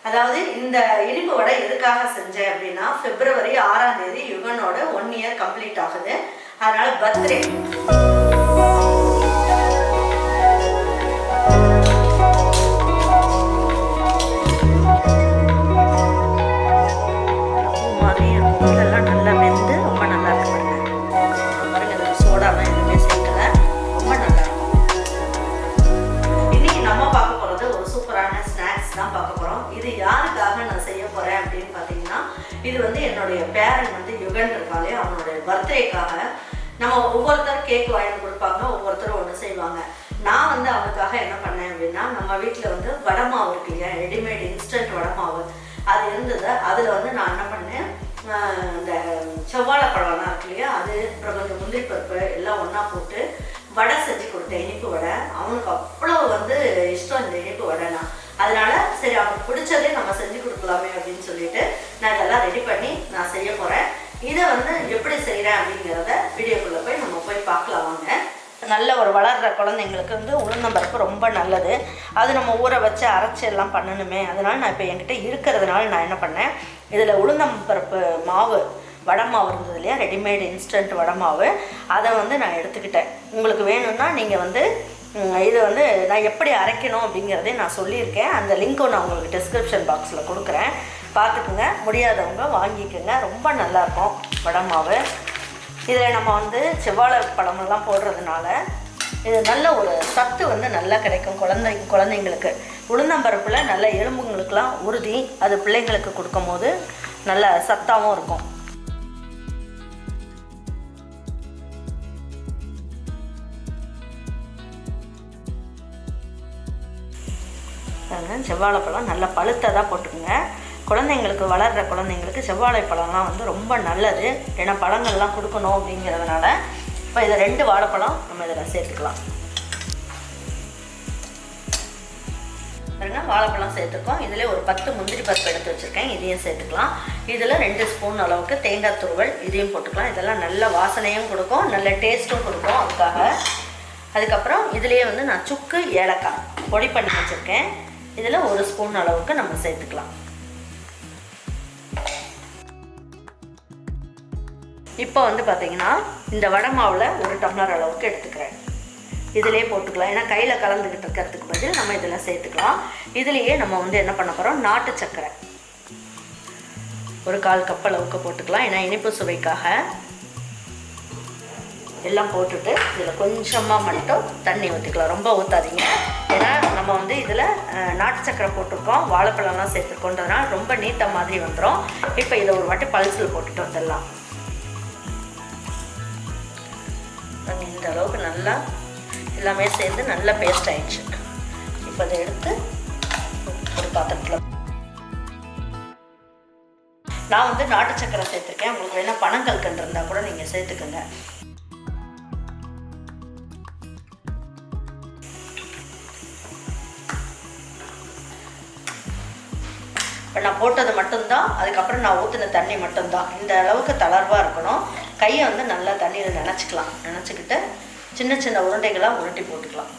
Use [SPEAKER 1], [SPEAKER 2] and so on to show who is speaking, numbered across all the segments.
[SPEAKER 1] அதாவது இந்த இனிப்பு வடை எதுக்காக செஞ்சேன் அப்படின்னா, பிப்ரவரி 6ஆம் தேதி யுகனோட 1 இயர் கம்ப்ளீட் ஆகுது. அதனால பர்த்டே. இது யாருக்காக நான் செய்ய போறேன் அப்படின்னு பார்த்தீங்கன்னா, இது வந்து என்னுடைய பேரன் வந்து யுகன் இருக்காலே அவனுடைய பர்த்டேக்காக. நம்ம ஒவ்வொருத்தரும் கேக் வாங்கி கொடுப்பாங்க, ஒவ்வொருத்தரும் ஒன்று செய்வாங்க. நான் வந்து அவனுக்காக என்ன பண்ணேன் அப்படின்னா, நம்ம வீட்டில் வந்து வடை மாவு இருக்கு இல்லையா, ரெடிமேட் இன்ஸ்டன்ட் வடை மாவு அது இருந்தது. அதில் வந்து நான் என்ன பண்ணேன், இந்த செவ்வாழைப்பழம்லாம் இருக்கு இல்லையா, அது அப்புறம் கொஞ்சம் முந்திரி பருப்பு எல்லாம் ஒன்றா போட்டு வடை செஞ்சு கொடுத்தேன், இனிப்பு வடை. அவனுக்கு அவ்வளோ வந்து இஷ்டம் இந்த இனிப்பு வடைனா. அதனால சரி அவனுக்கு பிடிச்சதே நம்ம செஞ்சு கொடுக்கலாமே அப்படின்னு சொல்லிட்டு நான் இதெல்லாம் ரெடி பண்ணி நான் செய்ய போகிறேன். இதை வந்து எப்படி செய்கிறேன் அப்படிங்கிறத வீடியோக்குள்ளே போய் நம்ம போய் பார்க்கலாம் வாங்க. நல்ல ஒரு வளர்கிற குழந்தைங்களுக்கு வந்து உளுந்தம்பருப்பு ரொம்ப நல்லது. அது நம்ம ஊற வச்சு அரைச்சி எல்லாம் பண்ணணுமே. அதனால் நான் இப்போ என்கிட்ட இருக்கிறதுனால நான் என்ன பண்ணேன், இதில் உளுந்தம்பருப்பு மாவு வடை மாவு இருந்தது இல்லையா, ரெடிமேட் இன்ஸ்டன்ட் வடை மாவு, அதை வந்து நான் எடுத்துக்கிட்டேன். உங்களுக்கு வேணும்னா நீங்கள் வந்து இது வந்து நான் எப்படி அரைக்கணும் அப்படிங்கிறதே நான் சொல்லியிருக்கேன். அந்த லிங்க்கும் நான் உங்களுக்கு டிஸ்கிரிப்ஷன் பாக்ஸில் கொடுக்குறேன், பார்த்துக்குங்க. முடியாதவங்க வாங்கிக்கோங்க, ரொம்ப நல்லாயிருக்கும் வடை மாவு. இதில் நம்ம வந்து செவ்வாழை பழமெல்லாம் போடுறதுனால இது நல்ல ஒரு சத்து வந்து நல்லா கிடைக்கும் குழந்தைங்களுக்கு. உளுந்தம்பருப்பில் நல்ல எலும்புங்களுக்கெலாம் உறுதி, அது பிள்ளைங்களுக்கு கொடுக்கும் போது நல்ல சத்தாகவும் இருக்கும். செவ்வாழைப்பழம் நல்லா பழுத்ததாக போட்டுக்குங்க. குழந்தைங்களுக்கு வளர்கிற குழந்தைங்களுக்கு செவ்வாழைப்பழம்லாம் வந்து ரொம்ப நல்லது. ஏன்னா பழங்கள்லாம் கொடுக்கணும் அப்படிங்கிறதுனால. இப்போ இதை 2 வாழைப்பழம் நம்ம இதில் சேர்த்துக்கலாம். வாழைப்பழம் சேர்த்துக்கோம். இதில் ஒரு 10 முந்திரி பருப்பு எடுத்து வச்சுருக்கேன், இதையும் சேர்த்துக்கலாம். இதில் 2 ஸ்பூன் அளவுக்கு தேங்காய் துருவல் இதையும் போட்டுக்கலாம். இதெல்லாம் நல்ல வாசனையும் கொடுக்கும், நல்ல டேஸ்ட்டும் கொடுக்கும் அதுக்காக. அதுக்கப்புறம் இதுலேயே வந்து நான் சுக்கு ஏலக்காய் பொடி பண்ணி வச்சுருக்கேன். இதில் 1 ஸ்பூன் அளவுக்கு நம்ம சேர்த்துக்கலாம். இப்போ வந்து பார்த்திங்கன்னா இந்த வடை மாவில் 1 டம்ளர் அளவுக்கு எடுத்துக்கிறேன். இதிலே போட்டுக்கலாம், ஏன்னா கையில் கலந்துக்கிட்டு இருக்கிறதுக்கு பதில் நம்ம இதில் சேர்த்துக்கலாம். இதுலேயே நம்ம வந்து என்ன பண்ண போகிறோம், நாட்டு சர்க்கரை ஒரு 1/4 கப் அளவுக்கு போட்டுக்கலாம். ஏன்னா இனிப்பு சுவைக்காக எல்லாம் போட்டுட்டு இதில் கொஞ்சமாக மட்டும் தண்ணி ஊற்றிக்கலாம், ரொம்ப ஊற்றாதீங்க. ஏன்னா நம்ம வந்து இதில் நாட்டு சக்கரை போட்டிருக்கோம், வாழைப்பழம்லாம் சேர்த்துருக்கோன்றதுனால ரொம்ப நீட்ட மாதிரி வந்துடும். இப்போ இதை ஒரு வாட்டி பல்ஸில் போட்டுட்டு வந்துடலாம். இந்த அளவுக்கு நல்லா எல்லாமே சேர்ந்து நல்லா பேஸ்ட் ஆயிடுச்சு. இப்போ அதை எடுத்து ஒரு பாத்திரத்தில் நான் வந்து நாட்டு சக்கரை சேர்த்துருக்கேன். உங்களுக்கு வேணால் பனங்கல்கண்டு இருந்தால் கூட நீங்கள் சேர்த்துக்கோங்க. இப்போ நான் போட்டது மட்டும்தான், அதுக்கப்புறம் நான் ஊற்றின தண்ணி மட்டும்தான். இந்த அளவுக்கு தளர்வாக இருக்கணும். கையை வந்து நல்லா தண்ணியில் நினச்சிக்கிட்டு சின்ன சின்ன உருண்டைகளாக உருட்டி போட்டுக்கலாம்.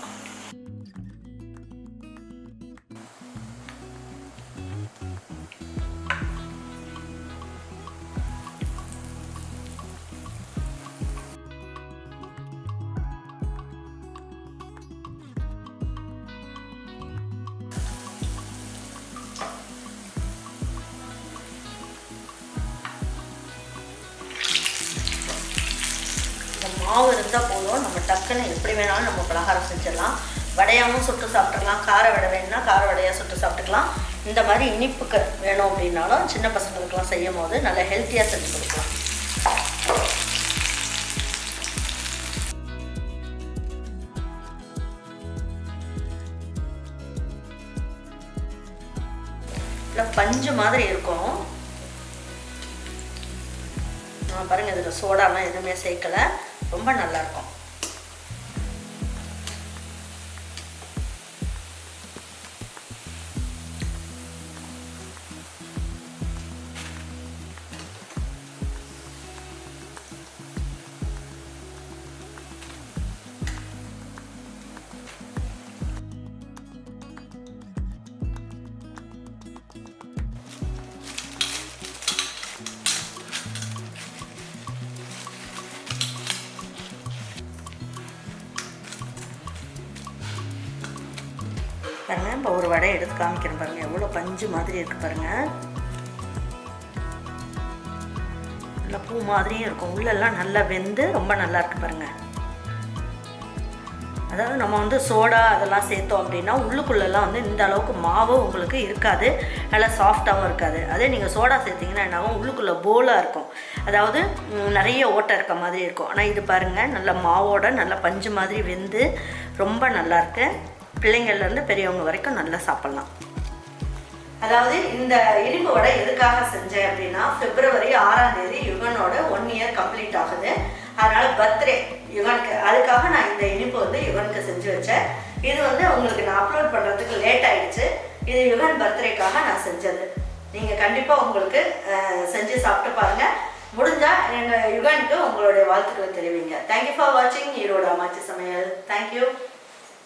[SPEAKER 1] மாவு இருந்தால் போதும், நம்ம டக்குன்னு எப்படி வேணாலும் நம்ம பலகாரம் செஞ்சிடலாம். வடையாகவும் சுட்டு சாப்பிட்டுக்கலாம், கார வடை வேணும்னா கார வடையாக சுட்டு சாப்பிட்டுக்கலாம். இந்த மாதிரி இனிப்புக்கு வேணும் அப்படின்னாலும் சின்ன பசங்களுக்கெல்லாம் செய்யும் போது நல்ல ஹெல்த்தியாக செஞ்சு கொடுக்கலாம். இல்லை பஞ்சு மாதிரி இருக்கும். பாருங்கள், இதில் சோடாலாம் எதுவுமே சேர்க்கலை, ரொம்ப நல்லாயிருக்கும். பாருங்கள். இப்போ ஒரு வடை எடுத்து காமிக்கிறேன் பாருங்கள், எவ்வளோ பஞ்சு மாதிரி இருக்குது பாருங்கள். நல்லா பூ மாதிரியும் இருக்கும், உள்ளெல்லாம் நல்லா வெந்து ரொம்ப நல்லா இருக்குது பாருங்கள். அதாவது நம்ம வந்து சோடா அதெல்லாம் சேர்த்தோம் அப்படின்னா உள்ளுக்குள்ளெல்லாம் வந்து இந்த அளவுக்கு மாவு உங்களுக்கு இருக்காது, நல்லா சாஃப்டாகவும் இருக்காது. அதே நீங்கள் சோடா சேர்த்திங்கன்னா என்னாகும், உள்ளுக்குள்ளே போலாக இருக்கும், அதாவது நிறைய ஓட்டை இருக்க மாதிரி இருக்கும். ஆனால் இது பாருங்கள், நல்ல மாவோட நல்ல பஞ்சு மாதிரி வெந்து ரொம்ப நல்லாயிருக்கு. பிள்ளைங்கள்லேருந்து பெரியவங்க வரைக்கும் நல்லா சாப்பிட்லாம். அதாவது இந்த இனிப்பு வடை எதுக்காக செஞ்சேன் அப்படின்னா, February 6ஆம் தேதி யுகனோட 1 year கம்ப்ளீட் ஆகுது. அதனால் பர்த்டே யுகனுக்கு, அதுக்காக நான் இந்த இனிப்பு வந்து யுகனுக்கு செஞ்சு வச்சேன். இது வந்து உங்களுக்கு நான் அப்லோட் பண்ணுறதுக்கு லேட் ஆகிடுச்சு. இது யுகன் பர்த்டேக்காக நான் செஞ்சது. நீங்கள் கண்டிப்பாக உங்களுக்கு செஞ்சு சாப்பிட்டு பாருங்கள். முடிஞ்சால் எங்கள் யுகனுக்கு உங்களுடைய வாழ்த்துக்களை தெரிவிங்க. தேங்க்யூ ஃபார் வாட்சிங் ஈரோடு அம்மாச்சி சமையல். தேங்க்யூ.